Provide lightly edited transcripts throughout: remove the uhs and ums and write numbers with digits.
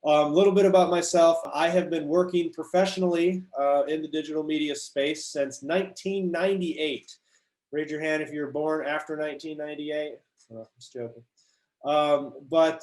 A little bit about myself. I have been working professionally in the digital media space since 1998. Raise your hand if you were born after 1998. Oh, just joking. But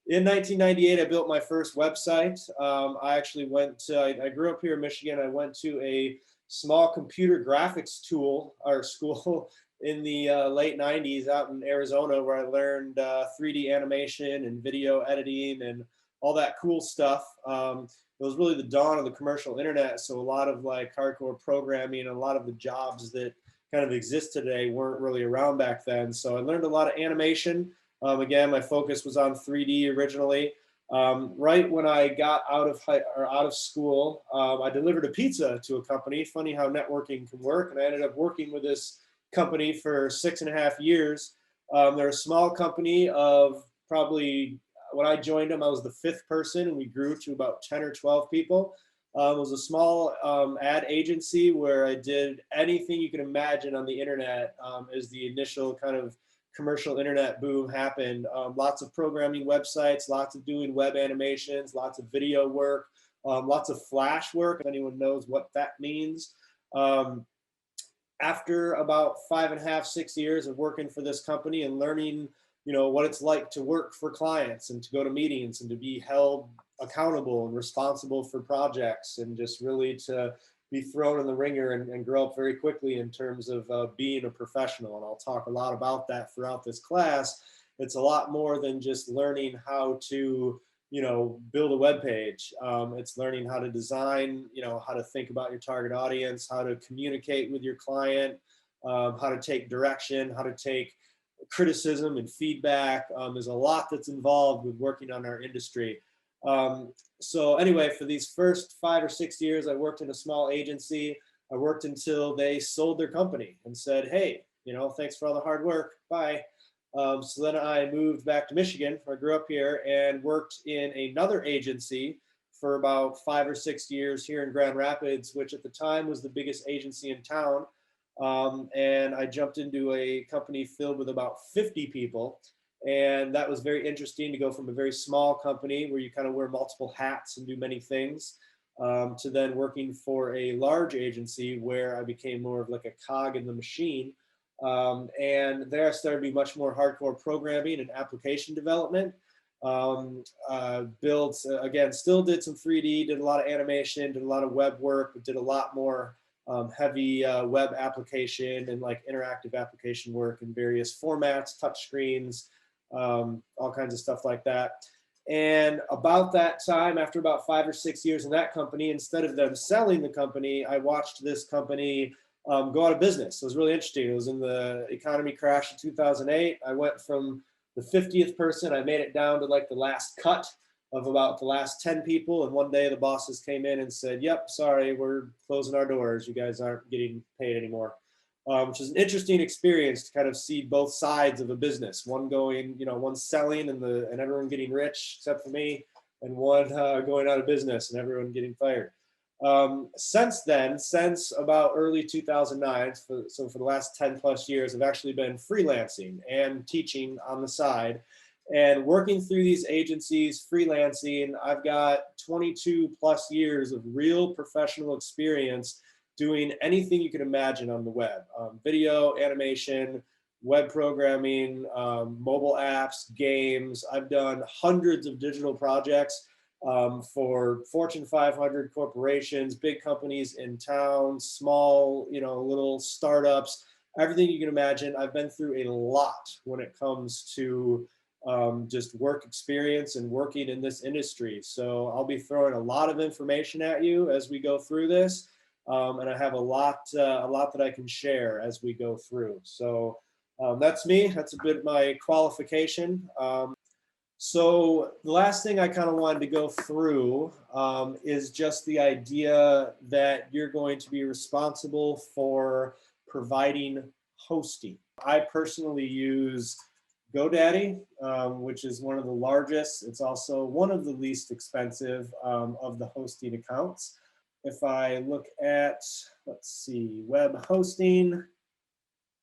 in 1998, I built my first website. I actually I grew up here in Michigan. I went to a small computer graphics tool or school in the late 90s out in Arizona, where I learned 3D animation and video editing and all that cool stuff. It was really the dawn of the commercial internet. So a lot of like hardcore programming and a lot of the jobs that kind of exist today weren't really around back then. So I learned a lot of animation. Again, my focus was on 3D originally. Right when I got out of school, I delivered a pizza to a company. Funny how networking can work. And I ended up working with this company for 6.5 years. They're a small company of probably, when I joined them, I was the 5th person, and we grew to about 10 or 12 people. It was a small ad agency where I did anything you can imagine on the internet as the initial kind of commercial internet boom happened. Lots of programming websites, lots of doing web animations, lots of video work, lots of Flash work, if anyone knows what that means. After about 5.5, 6 years of working for this company and learning, what it's like to work for clients and to go to meetings and to be held accountable and responsible for projects and just really to be thrown in the ringer and grow up very quickly in terms of being a professional. And I'll talk a lot about that throughout this class. It's a lot more than just learning how to, build a web page. It's learning how to design, how to think about your target audience, how to communicate with your client, how to take direction, how to take criticism and feedback. There's a lot that's involved with working on our industry. So anyway, for these first 5 or 6 years, I worked in a small agency. I worked until they sold their company and said, hey, thanks for all the hard work. Bye. So then I moved back to Michigan, where I grew up here, and worked in another agency for about 5 or 6 years here in Grand Rapids, which at the time was the biggest agency in town. And I jumped into a company filled with about 50 people. And that was very interesting to go from a very small company where you kind of wear multiple hats and do many things to then working for a large agency where I became more of like a cog in the machine. And there I started to be much more hardcore programming and application development. Again, still did some 3D, did a lot of animation, did a lot of web work, but did a lot more heavy web application and like interactive application work in various formats, touch screens, all kinds of stuff like that. And about that time, after about 5 or 6 years in that company, instead of them selling the company, I watched this company go out of business. It was really interesting. It was in the economy crash in 2008. I went from the 50th person, I made it down to like the last cut of about the last 10 people. And one day the bosses came in and said, yep, sorry, we're closing our doors. You guys aren't getting paid anymore. Which is an interesting experience to kind of see both sides of a business. One going, one selling and everyone getting rich except for me, and one going out of business and everyone getting fired. Since then, since about early 2009, so for the last 10 plus years, I've actually been freelancing and teaching on the side. And working through these agencies, freelancing, I've got 22 plus years of real professional experience doing anything you can imagine on the web. Video, animation, web programming, mobile apps, games. I've done hundreds of digital projects for Fortune 500 corporations, big companies in town, small, little startups, everything you can imagine. I've been through a lot when it comes to just work experience and working in this industry. So I'll be throwing a lot of information at you as we go through this. And I have a lot that I can share as we go through. So that's me. That's a bit my qualification. So the last thing I kind of wanted to go through is just the idea that you're going to be responsible for providing hosting. I personally use GoDaddy, which is one of the largest. It's also one of the least expensive of the hosting accounts. If I look at, let's see, web hosting,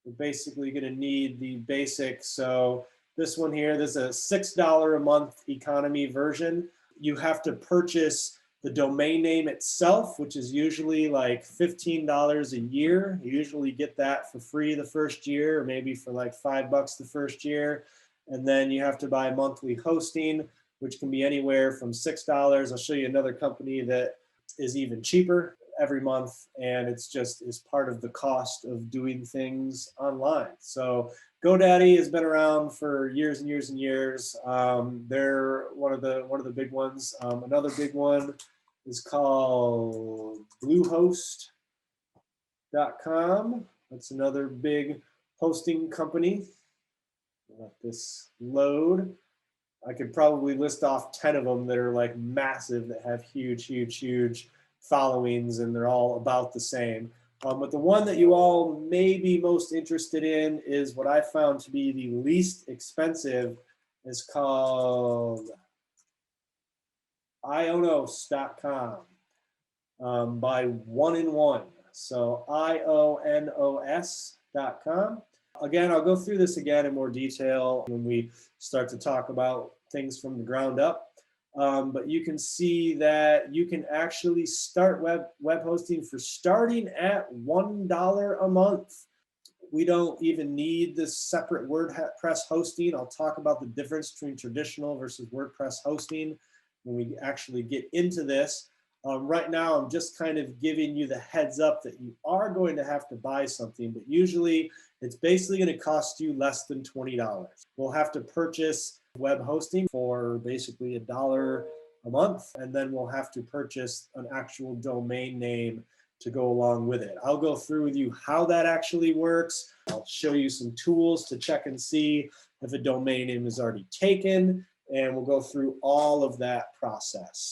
we're basically going to need the basic. So this one here, this is a $6 a month economy version. You have to purchase the domain name itself, which is usually like $15 a year. You usually get that for free the first year, or maybe for like $5 the first year. And then you have to buy monthly hosting, which can be anywhere from $6. I'll show you another company that is even cheaper every month, and it's just is part of the cost of doing things online. So GoDaddy has been around for years and years and years. They're one of the big ones. Another big one is called Bluehost.com. That's another big hosting company. Let this load. I could probably list off 10 of them that are like massive, that have huge, huge, huge followings, and they're all about the same. But the one that you all may be most interested in is what I found to be the least expensive. Is called ionos.com by One in One. So ionos.com. Again, I'll go through this again in more detail when we start to talk about things from the ground up. But you can see that you can actually start web hosting for starting at $1 a month. We don't even need this separate WordPress hosting. I'll talk about the difference between traditional versus WordPress hosting when we actually get into this. Right now, I'm just kind of giving you the heads up that you are going to have to buy something, but usually it's basically going to cost you less than $20. We'll have to purchase web hosting for basically $1 a month, and then we'll have to purchase an actual domain name to go along with it. I'll go through with you how that actually works. I'll show you some tools to check and see if a domain name is already taken, and we'll go through all of that process.